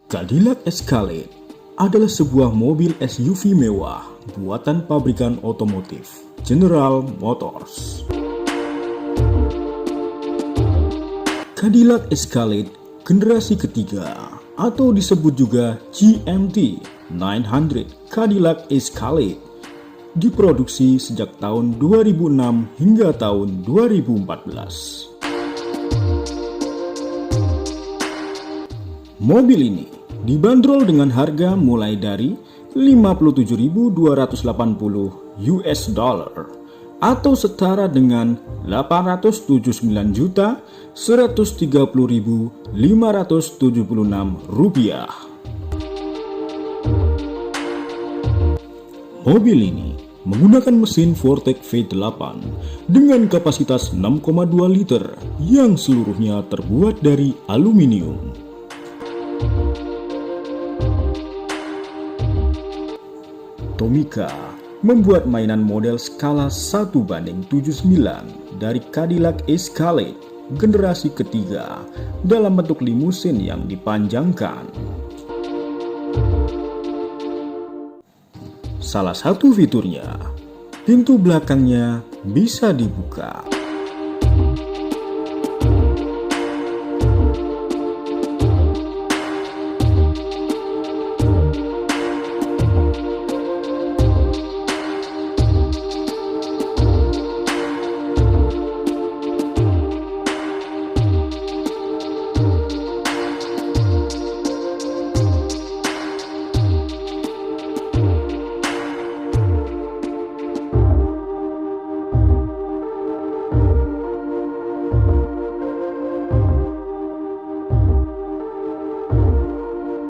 Cadillac Escalade adalah sebuah mobil SUV mewah buatan pabrikan otomotif General Motors. Cadillac Escalade generasi ketiga atau disebut juga GMT 900 Cadillac Escalade diproduksi sejak tahun 2006 hingga tahun 2014. Mobil ini dibanderol dengan harga mulai dari 57.280 US dollar atau setara dengan 879.130.576 rupiah. Mobil ini menggunakan mesin Vortec V8 dengan kapasitas 6,2 liter yang seluruhnya terbuat dari aluminium. Tomica membuat mainan model skala 1:79 dari Cadillac Escalade generasi ketiga dalam bentuk limusin yang dipanjangkan. Salah satu fiturnya, pintu belakangnya bisa dibuka.